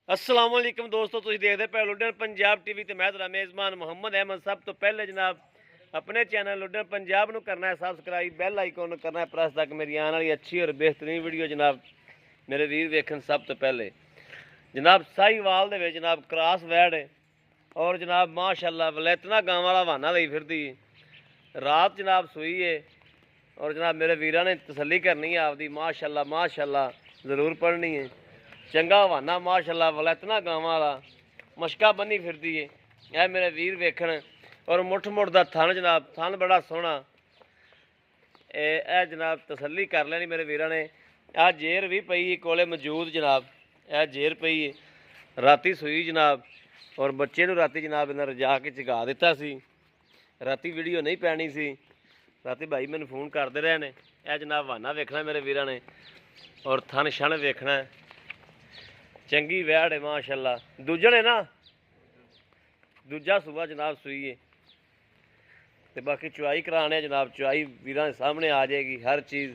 अस्सलाम वालेकुम दोस्तों, तुसीं देखदे पे लुड्डन पंजाब टीवी ते मैं तेरा मेज़बान मोहम्मद अहमद। सब तो पहले जनाब अपने चैनल लुड्डन पंजाब नूं करना है सबसक्राइब, बैल आइकन करना है प्रेस तक मेरी आने वाली अच्छी और बेहतरीन वीडियो जनाब मेरे वीर वेखन। सब तो पहले जनाब साहीवाल दे विच जनाब क्रॉस वैड है और जनाब माशाअल्लाह वलैतना गांव वाला वाना लई फिरदी रात जनाब सुई है और जनाब मेरे वीरां ने तसल्ली करनी है आपदी। माशाअल्लाह माशाअल्लाह ज़रूर पढ़नी है। चंगा हवाना माशाअल्लाह वलैतना गांव वाला मशका बनी फिरदी है। यह मेरे वीर वेखण और मुठ मुठ दा थन जनाब, थन बड़ा सोहना। ए जनाब तसल्ली कर लेनी मेरे वीरां ने। आ जेर भी पई कोले मौजूद जनाब, यह जेर पई है राती सुई जनाब और बच्चे नूं राती जनाब इन्हां रजा के चगा दिता सी। राती वीडियो नहीं पैनी सी, राती भाई मैंने फोन करते रहे ने। यह जनाब वाना वेखना मेरे वीरां ने और थन छन वेखना है। चंगी वैड़ है माशाअल्लाह। दूजन है ना, दूजा सुबह जनाब सुई है तो बाकी चुआई कराने जनाब, चुआई वीरां दे सामने आ जाएगी हर चीज़।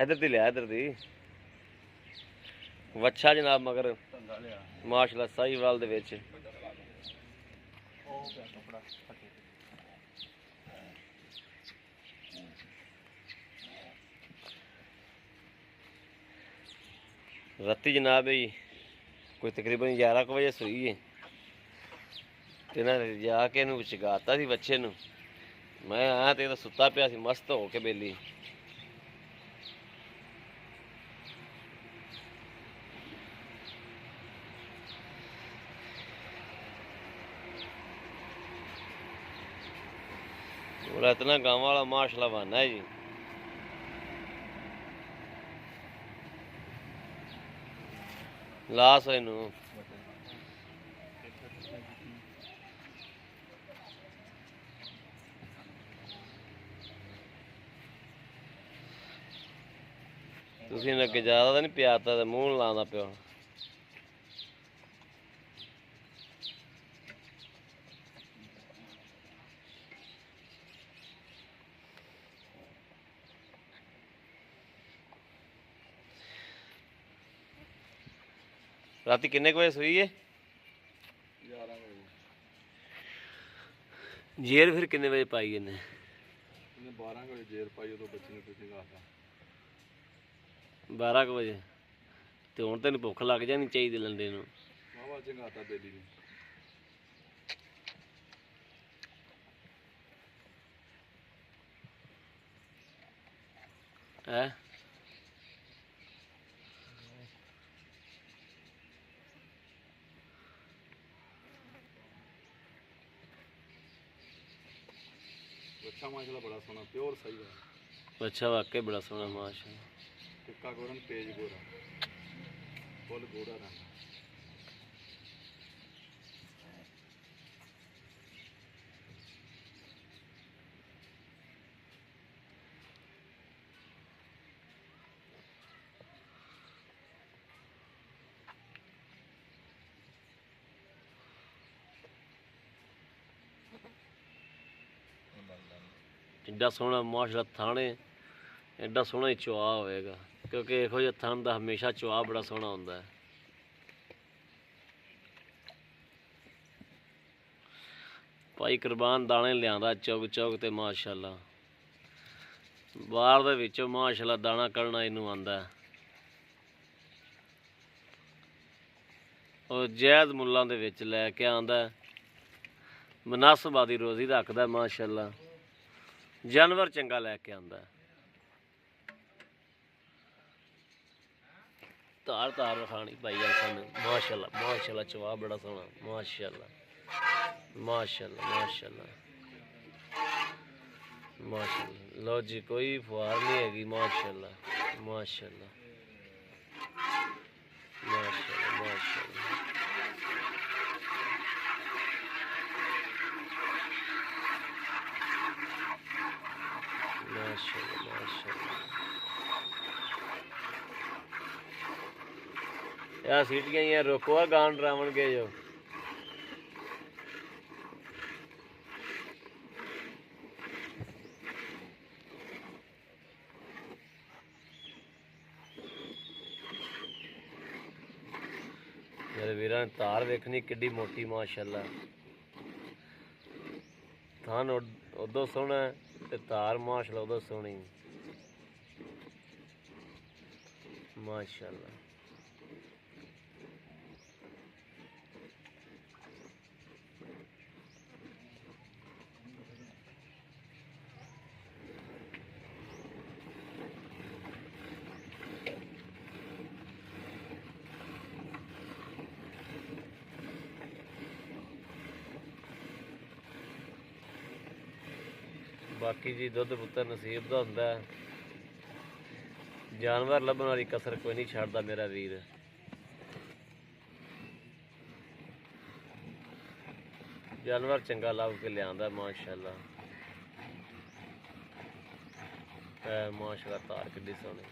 इधर दी लिया, इधर दी वच्छा जनाब मगर माशाअल्लाह साहीवाल दे विच राती जनाब ही कोई तकरीबन 11 बजे सुई है तो इन्हें जाके चगाता सी बच्चे नूं। मैं आया तो सुता पिया सी मस्त हो के बेली। इतना गाँव वाला माशाअल्लाह वाना है जी। लास इनू तुसीं अगे ज़्यादा तो नहीं प्याता तो मूँह लादा पिया। राती किन्ने बजे सुई है? 11 बजे। जेर फिर किन्ने बजे पाई इन्हें? 12 बजे जेर पाई, उदों बच्चे ने कुछ गाता 12 बजे तो हुण तेन भुख लग जानी चाहिए लंडे नूं। वावा चंगाता बेली ने। है बच्चा माशाल्लाह बड़ा सोहना प्योर सही है। अच्छा वाकई बड़ा सोहना माशाअल्लाह। टिक्का गोरन तेज गोरा फुल गोरा रंग। एडा सोहना माशाअल्लाह थाने, एडा सोहना ही चुआ होएगा क्योंकि इहो जिहा थन दा हमेशा चुआ बड़ा सोहना हुंदा है। भाई कुरबान दाने लियांदा चुग चुग ते माशाअल्लाह बाहर दे विचों माशाअल्लाह दाना कढ़ना इनू आंदा है और जैद मुल्लां दे विच लैके आंदा है। मुनासबादी रोज़ी रखदा माशाअल्लाह, जानवर चंगा लैके आंदा है। धार धार रखानी भाई सन माशाअल्लाह माशाअल्लाह चुआ बड़ा सोहना माशाअल्लाह माशाअल्लाह माशाअल्लाह माशाअल्लाह। लो जी कोई फुहार नहीं हैगी माशाअल्लाह माशाअल्लाह माशाअल्लाह माशाअल्लाह। माशाअल्लाह माशाअल्लाह। यार सीटियां ही रोको गान ड्रावन के जो ਮੇਰੇ ਵੀਰਾਂ ਨੇ ਧਾਰ ਵੇਖਣੀ ਕਿੱਡੀ ਮੋਟੀ ਮਾਸ਼ਾਅੱਲਾ। ਥਾਨ ਉਦੋਂ ਸੋਹਣਾ ਤੇ ਧਾਰ ਮਾਸ਼ਾਅੱਲਾ ਉਦੋਂ ਸੋਹਣੀ ਮਾਸ਼ਾਅੱਲਾ। ਬਾਕੀ ਜੀ ਦੁੱਧ ਪੁੱਤਰ ਨਸੀਬ ਦਾ ਹੁੰਦਾ ਹੈ। ਜਾਨਵਰ ਲੱਭਣ ਵਾਲੀ ਕਸਰ ਕੋਈ ਨਹੀਂ ਛੱਡਦਾ ਮੇਰਾ ਵੀਰ। ਜਾਨਵਰ ਚੰਗਾ ਲੱਭ ਕੇ ਲਿਆਂਦਾ ਮਾਸ਼ਾਅੱਲਾ। ਮਾਸ਼ਾਅੱਲਾ ਤਾਰ ਕਿੱਡੀ ਸੋਹਣੀ।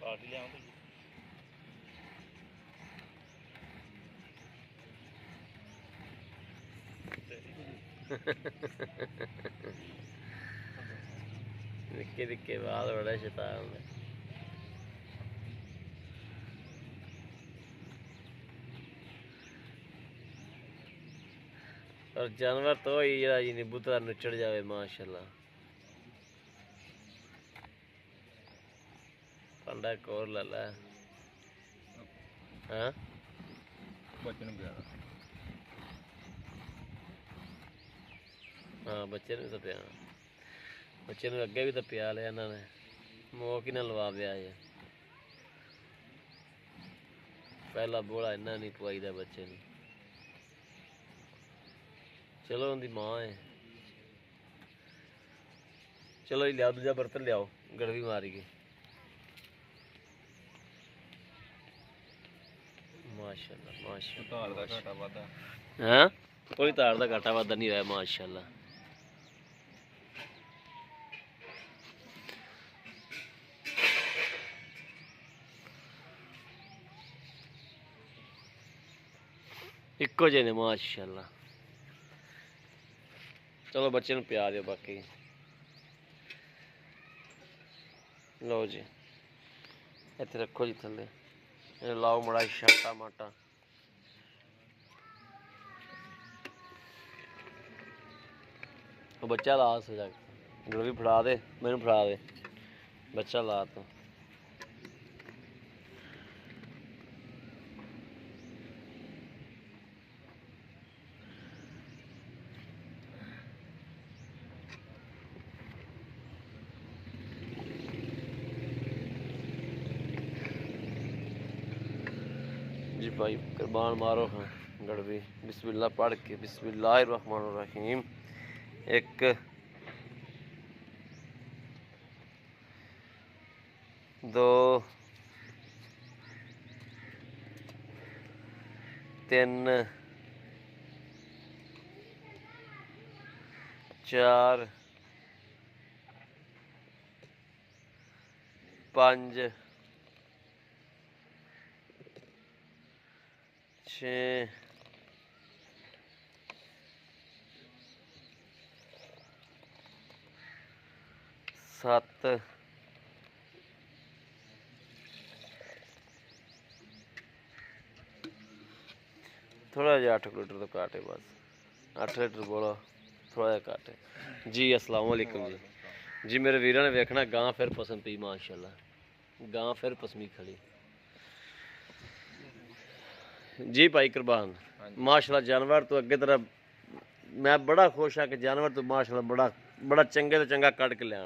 ਪਾਰਟੀ ਲਿਆਉਂ ਤੇ ਨਿੱਕੇ ਨਿੱਕੇ ਬਾਲ ਬੜਾ ਸ਼ੈਤਾਨ ਹੁੰਦਾ। ਪਰ ਜਾਨਵਰ ਤੋਂ ਹੀ ਜਿਹੜਾ ਜੀ ਨਿਬੂਤਾ ਨੁੱਚੜ ਜਾਵੇ ਮਾਸ਼ਾਅੱਲਾ। ਪੰਡਾ ਕੋਰ ਲੈ ਲੈ। ਹਾਂ ਬੱਚੇ ਨੂੰ ਗਿਆ ਹਾਂ ਬੱਚੇ ਨੂੰ ਤਾਂ ਪਿਆ। ਬੱਚੇ ਨੂੰ ਅੱਗੇ ਵੀ ਤਾਂ ਪਿਆ ਲਿਆ ਇਹਨਾਂ ਨੇ। ਮੋਕ ਹੀ ਨਾ ਲਵਾ ਪਿਆ ਜੇ। ਪਹਿਲਾ ਬੋਲਾ ਇੰਨਾ ਨਹੀਂ ਪਵਾਈਦਾ ਬੱਚੇ ਨੂੰ। ਚਲੋ ਉਹਦੀ ਮਾਂ ਹੈ। ਚਲੋ ਜੀ ਲਿਆਓ ਦੂਜਾ ਬਰਤਨ ਲਿਆਓ ਗੜਵੀ ਮਾਰੀਏ। ਮਾਸ਼ਾਅੱਲਾ ਮਾਸ਼ਾਅੱਲਾ। ਧਾਰ ਦਾ ਘਾਟਾ ਵਾਧਾ ਹਾਂ ਕੋਈ ਧਾਰ ਦਾ ਘਾਟਾ ਵਾਧਾ ਨਹੀਂ ਹੋਇਆ ਮਾਸ਼ਾਅੱਲਾ। ਇੱਕੋ ਜਿਹੇ ਨੇ ਮਾਸ਼ਾਅੱਲਾ। ਚਲੋ ਬੱਚੇ ਨੂੰ ਪਿਆ ਦਿਓ ਬਾਕੀ। ਲਓ ਜੀ ਇੱਥੇ ਰੱਖੋ ਜੀ ਥੱਲੇ। ਇਹ ਲਾਓ ਮੜਾ ਛਾਟਾ ਮਾਟਾ। ਉਹ ਬੱਚਾ ਲਾ ਸਜਾ ਗੜਵੀ ਫੜਾ ਦੇ ਮੈਨੂੰ ਫੜਾ ਦੇ। ਬੱਚਾ ਲਾ ਤਾ। जी भाई कुर्बान मारो। हाँ गड़वी बिस्मिल्लाह पढ़ के बिस्मिल्लाहिर्रहमानिर्रहीम। एक दो तीन चार पांच छे सत्त थोड़ा जिहा 8 लीटर तो घट है बस। 8 लीटर बोलो थोड़ा जिहा घट है जी। अस्सलाम वालेकुम जी। जी मेरे वीरों ने वेखना गां फिर पसंद पी माशाअल्लाह। गां फिर पसमी खड़ी जी भाई कुर्बान माशाअल्लाह। जानवर तो अगे तरह मैं बड़ा खुश हाँ कि जानवर तो माशाअल्लाह बड़ा बड़ा चंगे तो चंगा कट के लिया।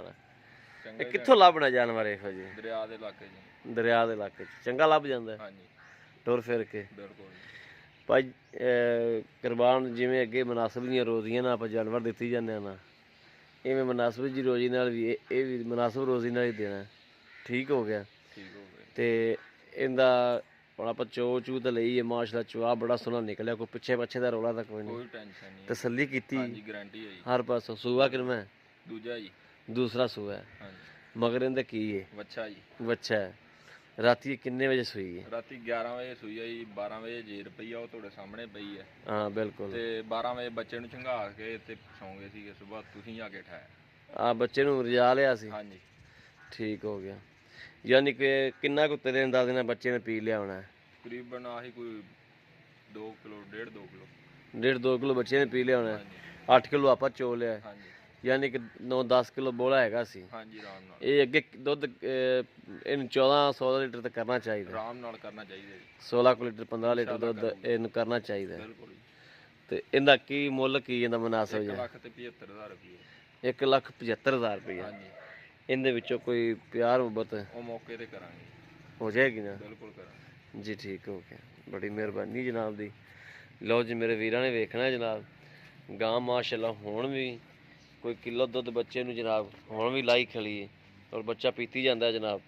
कित्थों लभना जानवर इहो जी? दरिया दे इलाके जी। दरिया दे इलाके चंगा लभ जांदा है। हाँ जी टुर फिर के बिल्कुल भाई कुर्बान जिवें अगे मुनासिब दीयां रोज़ियां ना आपां जानवर दित्ती जांदे आ ना इवें मुनासिब जी रोज़ी नाल भी ये भी मुनासिब रोज़ी नाल ही देना। ठीक हो गया। ठीक हो गया ते इंदा ਹੁਣ ਆਪਾਂ ਚੋ ਚੂ ਤਾਂ ਲਈ ਹੈ ਮਾਸ਼ਾਅੱਲਾ। ਚੋਆ ਬੜਾ ਸੋਹਣਾ ਨਿਕਲਿਆ। ਕੋਈ ਪਿੱਛੇ ਪੱਛੇ ਦਾ ਰੌਲਾ ਤਾਂ ਕੋਈ ਨਹੀਂ। कोई टेंशन नहीं ਤਸੱਲੀ ਕੀਤੀ हाँ जी गारंटी है जी। ਹਰ ਪਾਸੋਂ। ਸੂਆ ਕਿਨਮਾ ਹੈ? दूजा जी ਦੂਸਰਾ ਸੂਆ ਹੈ। हाँ जी ਮਗਰ ਇਹਦਾ ਕੀ ਹੈ? वच्छा जी ਬੱਚਾ ਹੈ। ਰਾਤੀ ਕਿੰਨੇ ਵਜੇ ਸੂਈ ਹੈ? ਰਾਤੀ 11 ਵਜੇ ਸੂਈ ਆ ਜੀ, 12 ਵਜੇ ਜੇਰ ਪਈ ਆ, ਉਹ ਤੁਹਾਡੇ ਸਾਹਮਣੇ ਪਈ ਹੈ। ਹਾਂ ਬਿਲਕੁਲ। ਤੇ 12 ਵਜੇ ਬੱਚੇ ਨੂੰ ਝੰਗਾ ਕੇ ਤੇ ਸੌਂ ਗਏ ਸੀਗੇ, ਸਵੇਰ ਤੁਸੀਂ ਆ ਕੇ ਠਾਇਆ। ਆ ਬੱਚੇ ਨੂੰ ਰਜਾ ਲਿਆ ਸੀ? ਹਾਂਜੀ। ਠੀਕ ਹੋ ਗਿਆ। ਯਾਨੀ ਕਿ ਕਿੰਨਾ ਕੁ ਤੇਰੇ ਅੰਦਾਜ਼ੇ ਨਾਲ ਬੱਚੇ ਨੇ ਪੀ ਲਿਆ ਹੋਣਾ? ਤਕਰੀਬਨ ਆਹੀ ਕੋਈ 2 ਕਿਲੋ, 1.5 2 ਕਿਲੋ। 1.5 2 ਕਿਲੋ ਬੱਚੇ ਨੇ ਪੀ ਲਿਆ ਹੋਣਾ। ਹਾਂਜੀ 8 ਕਿਲੋ ਆਪਾਂ ਚੋ ਲਿਆ, ਹਾਂਜੀ ਯਾਨੀ ਕਿ 9 10 ਕਿਲੋ ਬੋਲਾ ਹੈਗਾ ਸੀ। ਹਾਂਜੀ, ਆਰਾਮ ਨਾਲ ਇਹ ਅੱਗੇ ਦੁੱਧ ਇਹਨੂੰ 14 16 ਲੀਟਰ ਤੱਕ ਕਰਨਾ ਚਾਹੀਦਾ। ਆਰਾਮ ਨਾਲ ਕਰਨਾ ਚਾਹੀਦਾ ਜੀ। 16 ਕੁ ਲੀਟਰ 15 ਲੀਟਰ ਦੁੱਧ ਇਹਨੂੰ ਕਰਨਾ ਚਾਹੀਦਾ। ਬਿਲਕੁਲ ਜੀ। ਤੇ ਇਹਦਾ ਕੀ ਮੁੱਲ ਕੀ ਇਹਦਾ ਮੁਨਾਸਬ 1 ਜਿਹਾ? ਲੱਖ ਤੇ 75,000 ਰੁਪਏ। 1,75,000 ਰੁਪਏ। ਹਾਂਜੀ, ਇਹਦੇ ਵਿੱਚੋਂ ਕੋਈ ਪਿਆਰ ਮੁਹੱਬਤ ਉਹ ਮੌਕੇ ਤੇ ਕਰਾਂਗੇ। ਹੋ ਜਾਏਗੀ ਨਾ? ਬਿਲਕੁਲ ਕਰਾਂਗੇ ਜੀ ਠੀਕ ਹੋ ਗਿਆ, ਬੜੀ ਮਿਹਰਬਾਨੀ ਜਨਾਬ ਦੀ। ਲਓ ਜੀ ਮੇਰੇ ਵੀਰਾਂ ਨੇ ਵੇਖਣਾ ਜਨਾਬ, ਗਾਂ ਮਾਸ਼ਾਅੱਲਾ ਹੁਣ ਵੀ ਕੋਈ ਕਿਲੋ ਦੁੱਧ ਬੱਚੇ ਨੂੰ ਜਨਾਬ ਹੁਣ ਵੀ ਲਾਈ ਖਲੀ ਹੈ, ਔਰ ਬੱਚਾ ਪੀਤੀ ਜਾਂਦਾ ਜਨਾਬ।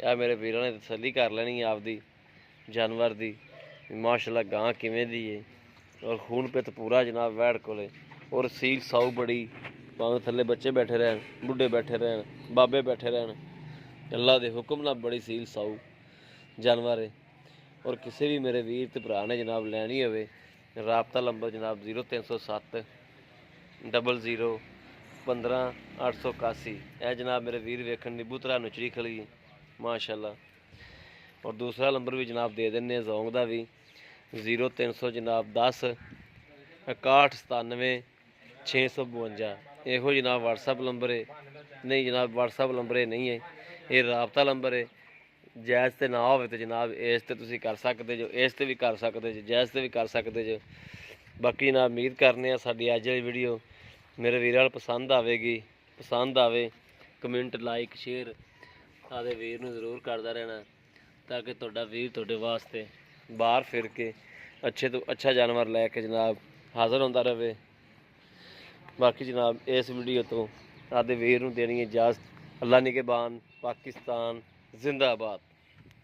ਇਹ ਮੇਰੇ ਵੀਰਾਂ ਨੇ ਤਸੱਲੀ ਕਰ ਲੈਣੀ ਆਪਦੀ ਜਾਨਵਰ ਦੀ, ਮਾਸ਼ਾਅੱਲਾ ਗਾਂ ਕਿਵੇਂ ਦੀ ਹੈ, ਔਰ ਖੂਨ ਪਿੱਤ ਪੂਰਾ ਜਨਾਬ ਵੈੜ ਕੋਲੇ, ਔਰ ਸੀਲ ਸਾਊ ਬੜੀ, ਭਾਵੇਂ ਥੱਲੇ ਬੱਚੇ ਬੈਠੇ ਰਹਿਣ, ਬੁੱਢੇ ਬੈਠੇ ਰਹਿਣ, ਬਾਬੇ ਬੈਠੇ ਰਹਿਣ, ਅੱਲਾ ਦੇ ਹੁਕਮ ਨਾਲ ਬੜੀ ਸੀਲ ਸਾਊ ਜਾਨਵਰ ਹੈ। ਔਰ ਕਿਸੇ ਵੀ ਮੇਰੇ ਵੀਰ ਤੇ ਭਰਾ ਨੇ ਜਨਾਬ ਲੈਣੀ ਹੋਵੇ, ਰਾਬਤਾ ਨੰਬਰ ਜਨਾਬ 0307 00 15 881। ਇਹ ਜਨਾਬ ਮੇਰੇ ਵੀਰ ਵੇਖਣ ਨਿਬੂਤਰਾ ਨੁਚਰੀ ਖਲੀ ਮਾਸ਼ਾਅੱਲਾ। ਔਰ ਦੂਸਰਾ ਨੰਬਰ ਵੀ ਜਨਾਬ ਦੇ ਦਿੰਦੇ ਜ਼ੌਂਗ ਦਾ ਵੀ 0300 ਜਨਾਬ 10 61 97 652। ਇਹੋ ਜਨਾਬ WhatsApp ਨੰਬਰ ਹੈ। ਨਹੀਂ ਜਨਾਬ WhatsApp ਨੰਬਰ ਇਹ ਨਹੀਂ ਹੈ, ਇਹ ਰਾਬਤਾ ਨੰਬਰ ਹੈ। ਜਾਇਜ਼ ਤੇ ਨਾ ਹੋਵੇ ਤੇ ਜਨਾਬ ਇਸ ਤੇ ਤੁਸੀਂ ਕਰ ਸਕਦੇ ਜੋ, ਇਸ ਤੇ ਵੀ ਕਰ ਸਕਦੇ ਜੋ, ਜਾਇਜ਼ ਤੇ ਵੀ ਕਰ ਸਕਦੇ ਜੋ। ਬਾਕੀ ਜਨਾਬ ਉਮੀਦ ਕਰਨੇ ਆ ਸਾਡੀ ਅੱਜ ਵਾਲੀ ਵੀਡੀਓ ਮੇਰੇ ਵੀਰਾਂ ਨੂੰ ਪਸੰਦ ਆਵੇਗੀ। ਪਸੰਦ ਆਵੇ ਕਮੈਂਟ ਲਾਈਕ ਸ਼ੇਅਰ ਆਦੇ ਵੀਰ ਨੂੰ ਜ਼ਰੂਰ ਕਰਦਾ ਰਹਿਣਾ, ਤਾਂ ਕਿ ਤੁਹਾਡਾ ਵੀਰ ਤੁਹਾਡੇ ਵਾਸਤੇ ਬਾਹਰ ਫਿਰ ਕੇ ਅੱਛੇ ਤੋਂ ਅੱਛਾ ਜਾਨਵਰ ਲੈ ਕੇ ਜਨਾਬ ਹਾਜ਼ਰ ਹੁੰਦਾ ਰਹੇ। ਬਾਕੀ ਜਨਾਬ ਇਸ ਵੀਡੀਓ ਤੋਂ ਆਦੇ ਵੀਰ ਨੂੰ ਦੇਣੀ ਇਜਾਜ਼ਤ। ਅੱਲਾ ਨਿਗਹਿਬਾਨ। ਪਾਕਿਸਤਾਨ ਜ਼ਿੰਦਾਬਾਦ।